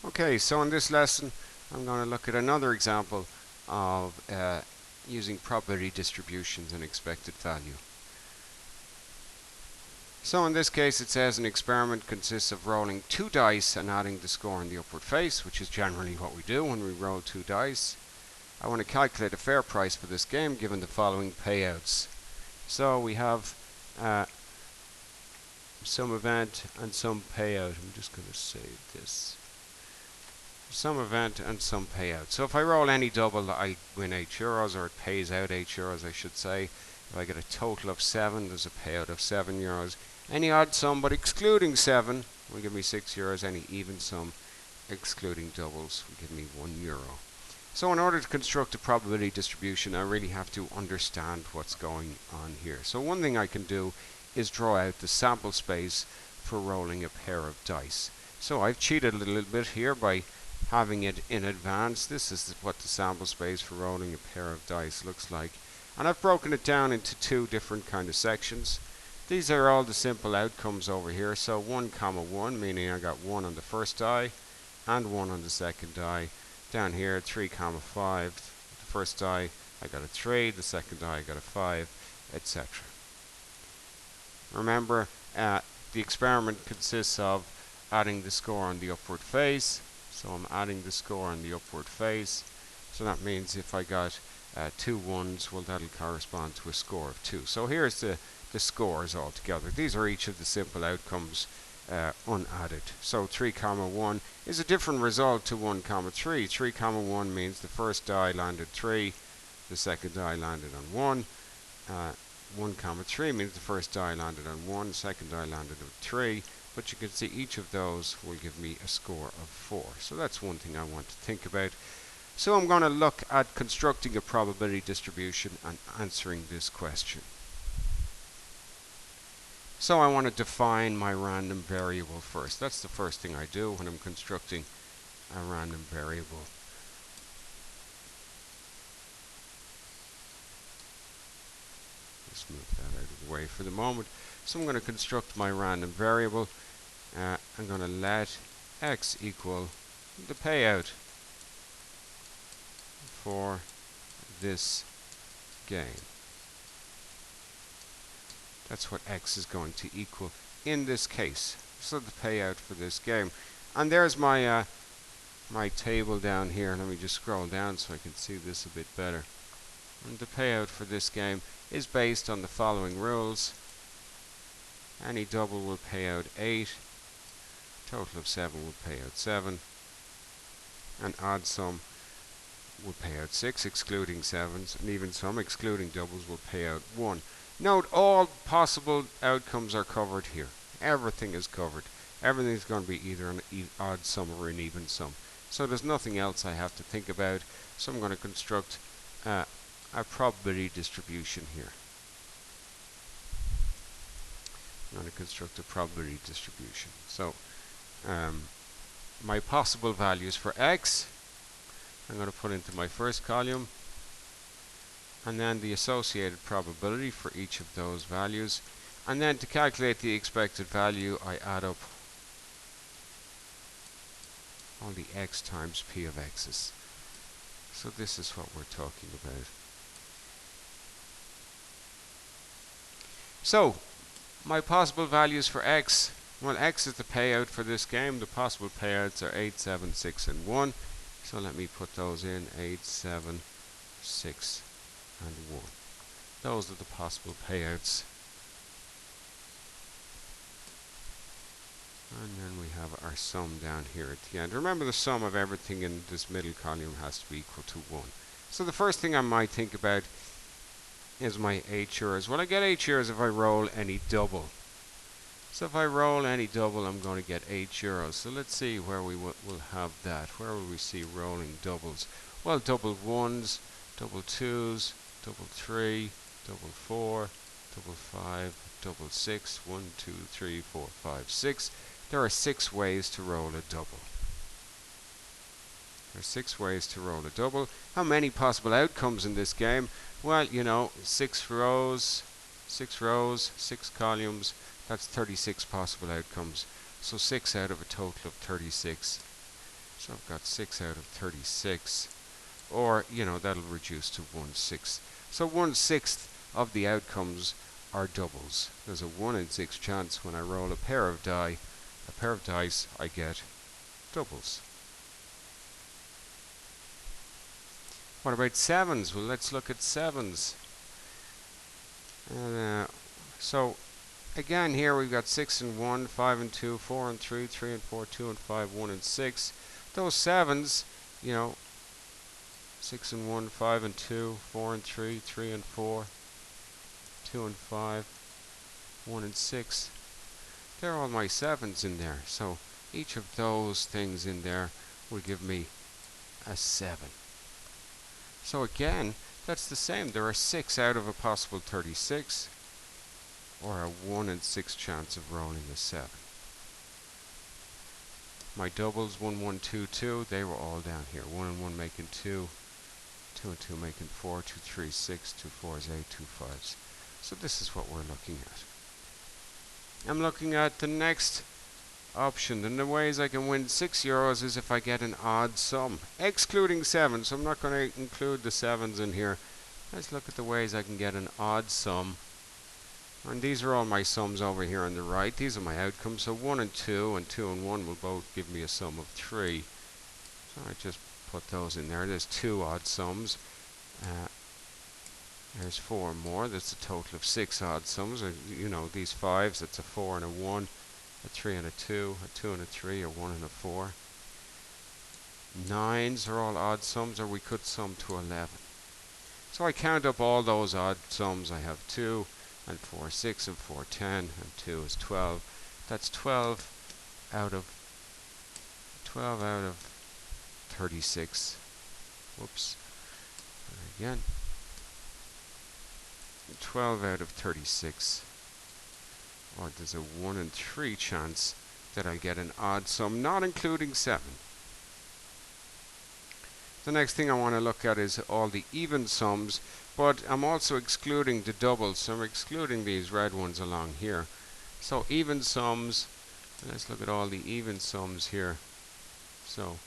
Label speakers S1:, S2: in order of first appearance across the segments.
S1: Okay, so in this lesson I'm going to look at another example of using probability distributions and expected value. So in this case it says an experiment consists of rolling 2 dice and adding the score in the upward face, which is generally what we do when we roll 2 dice. I want to calculate a fair price for this game given the following payouts. So we have some event and some payout. I'm just going to save this. Some event and some payout. So if I roll any double, I win €8, or it pays out €8, I should say. If I get a total of 7, there's a payout of €7. Any odd sum but excluding 7 will give me €6. Any even sum excluding doubles will give me €1. So in order to construct a probability distribution, I really have to understand what's going on here. So one thing I can do is draw out the sample space for rolling a pair of dice. So I've cheated a little bit here by having it in advance. This is what the sample space for rolling a pair of dice looks like. And I've broken it down into 2 different kind of sections. These are all the simple outcomes over here. So 1, 1, meaning I got 1 on the first die and 1 on the second die. Down here 3, 5, the first die I got a 3, the second die I got a 5, etc. Remember, the experiment consists of adding the score on the upward face. So I'm adding the score on the upward face. So that means if I got 2 1s, well, that'll correspond to a score of 2. So here's the scores all together. These are each of the simple outcomes unadded. So 3, 1 is a different result to 1, 3. 3, 1 means the first die landed 3, the second die landed on 1. 1, 3 means the first die landed on 1, second die landed on 3. But you can see each of those will give me a score of 4. So that's one thing I want to think about. So I'm going to look at constructing a probability distribution and answering this question. So I want to define my random variable first. That's the first thing I do when I'm constructing a random variable. Let's move that out of the way for the moment. So I'm going to construct my random variable. I'm going to let x equal the payout for this game. That's what x is going to equal in this case. So the payout for this game. And there's my my table down here. Let me just scroll down so I can see this a bit better. And the payout for this game is based on the following rules. Any double will pay out 8. Total of 7 will pay out 7. An odd sum will pay out 6, excluding 7s. An even sum, excluding doubles, will pay out 1. Note all possible outcomes are covered here. Everything is covered. Everything is going to be either an odd sum or an even sum. So there's nothing else I have to think about. So I'm going to construct a probability distribution here. I'm going to construct a probability distribution. So my possible values for x, I'm going to put into my first column, and then the associated probability for each of those values. And then to calculate the expected value, I add up all the x times p of x's. So this is what we're talking about. So my possible values for x, well, x is the payout for this game. The possible payouts are 8, 7, 6, and 1. So let me put those in. 8, 7, 6, and 1. Those are the possible payouts. And then we have our sum down here at the end. Remember, the sum of everything in this middle column has to be equal to 1. So the first thing I might think about is my €8. Well, I get €8 if I roll any double. So if I roll any double, I'm going to get €8. So let's see where we will have that. Where will we see rolling doubles? Well, double 1s, double 2s, double 3, double 4, double 5, double 6, 1, 2, 3, 4, 5, 6. There are 6 ways to roll a double. There are 6 ways to roll a double. How many possible outcomes in this game? Well, you know, 6 rows, 6 columns. That's 36 possible outcomes. So 6 out of a total of 36. So I've got 6 out of 36. Or, that'll reduce to 1/6. So 1/6 of the outcomes are doubles. There's a 1 in 6 chance when I roll a pair of dice, I get doubles. What about sevens? Well, let's look at sevens. So again, here we've got 6 and 1, 5 and 2, 4 and 3, 3 and 4, 2 and 5, 1 and 6. Those sevens, 6 and 1, 5 and 2, 4 and 3, 3 and 4, 2 and 5, 1 and 6. They're all my sevens in there. So each of those things in there will give me a 7. So again, that's the same. There are 6 out of a possible 36, or a 1 in 6 chance of rolling a 7. My doubles, 1, 1, 2, 2, they were all down here. 1 and 1 making 2, 2 and 2 making 4, 2, 3, 6, 2 4s, 8, 2 5s. So this is what we're looking at. I'm looking at the next option. And the ways I can win €6 is if I get an odd sum, excluding 7. So I'm not going to include the 7s in here. Let's look at the ways I can get an odd sum. And these are all my sums over here on the right. These are my outcomes. So 1 and 2 and 2 and 1 will both give me a sum of 3. So I just put those in there. There's 2 odd sums. There's 4 more. That's a total of 6 odd sums. These 5s, that's a 4 and a 1, a 3 and a 2, a 2 and a 3, a 1 and a 4. 9s are all odd sums, or we could sum to 11. So I count up all those odd sums. I have 2 and 4, 6 and 4, 10, and 2 is 12. That's 12 out of 36. Whoops. Again. 12 out of 36. Or there's a 1 in 3 chance that I get an odd sum, not including 7. The next thing I want to look at is all the even sums, but I'm also excluding the doubles, so I'm excluding these red ones along here. So even sums, let's look at all the even sums here. So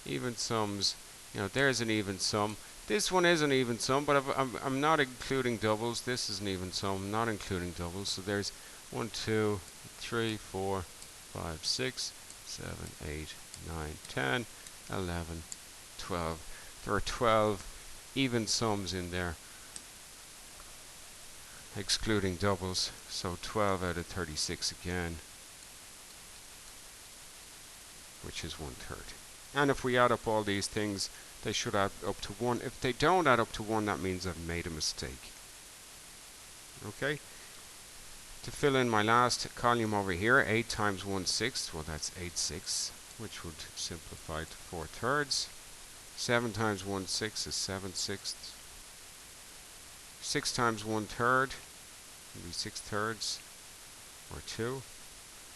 S1: even sums, there's an even sum. This one is an even sum, but I'm not including doubles. This is an even sum, not including doubles. So there's 1, 2, 3, 4, 5, 6, 7, 8, 9, 10, 11, 12. There are 12 even sums in there, excluding doubles. So 12 out of 36 again, which is 1/3. And if we add up all these things, they should add up to 1. If they don't add up to 1, that means I've made a mistake. Okay? To fill in my last column over here, 8 times 1/6, well, that's 8/6, which would simplify to 4/3. 7 times 1/6 is 7/6. 6 times 1/3 would be 6/3, or 2.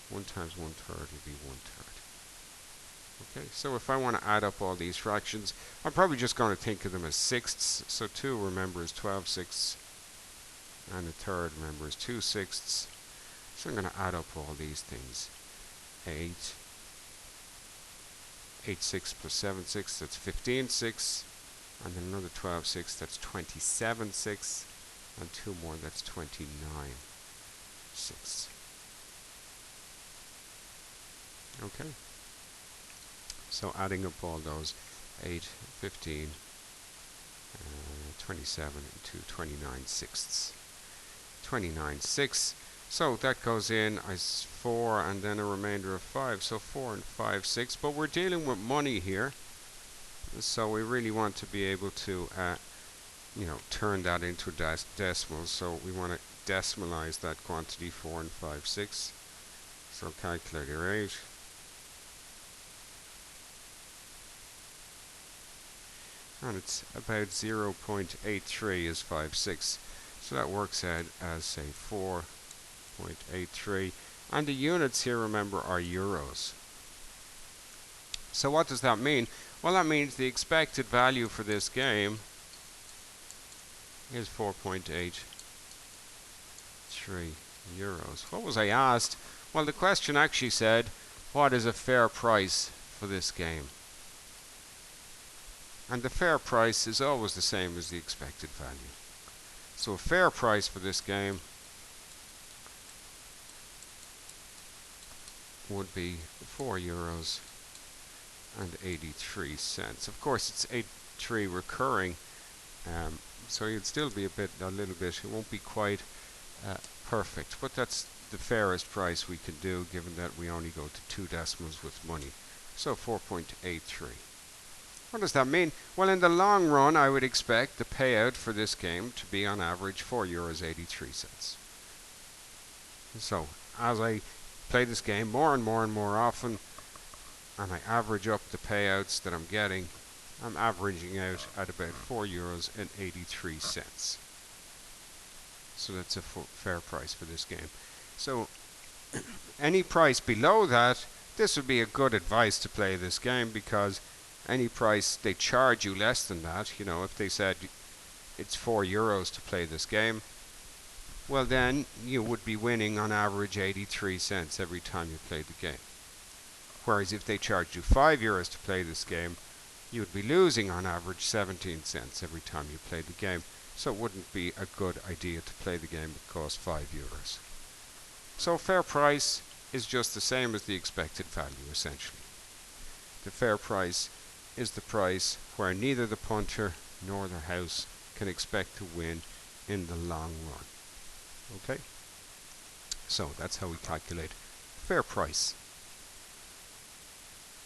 S1: 1 times 1/3 would be 1/3. Okay, so if I want to add up all these fractions, I'm probably just going to think of them as sixths. So 2, remember, is 12/6, and a third, remember, is 2/6. So I'm going to add up all these things. 8/6 plus 7/6, that's 15/6, and then another 12/6, that's 27/6, and 2 more, that's 29/6. Okay. So adding up all those, 8, 15, 27 into 29/6. 29/6. So that goes in as 4 and then a remainder of 5. So 4 and 5, 6. But we're dealing with money here. So we really want to be able to, turn that into decimals. So we want to decimalize that quantity, 4 and 5, 6. So calculator 8. And it's about 0.83 is 5/6. So that works out as, say, 4.83. And the units here, remember, are euros. So what does that mean? Well, that means the expected value for this game is 4.83 euros. What was I asked? Well, the question actually said, what is a fair price for this game? And the fair price is always the same as the expected value. So a fair price for this game would be €4 and 83 cents. Of course, it's 83 recurring, so you'd still be a little bit. It won't be quite perfect, but that's the fairest price we can do, given that we only go to 2 decimals with money. So 4.83. What does that mean? Well, in the long run, I would expect the payout for this game to be on average €4.83. So as I play this game more and more and more often, and I average up the payouts that I'm getting, I'm averaging out at about €4.83. So that's a fair price for this game. So any price below that, this would be a good advice to play this game, because any price they charge you less than that, if they said it's €4 to play this game, well then you would be winning on average 83 cents every time you played the game. Whereas if they charged you €5 to play this game, you would be losing on average 17 cents every time you played the game. So it wouldn't be a good idea to play the game that costs €5. So fair price is just the same as the expected value, essentially. The fair price is the price where neither the punter nor the house can expect to win in the long run. Okay? So that's how we calculate fair price.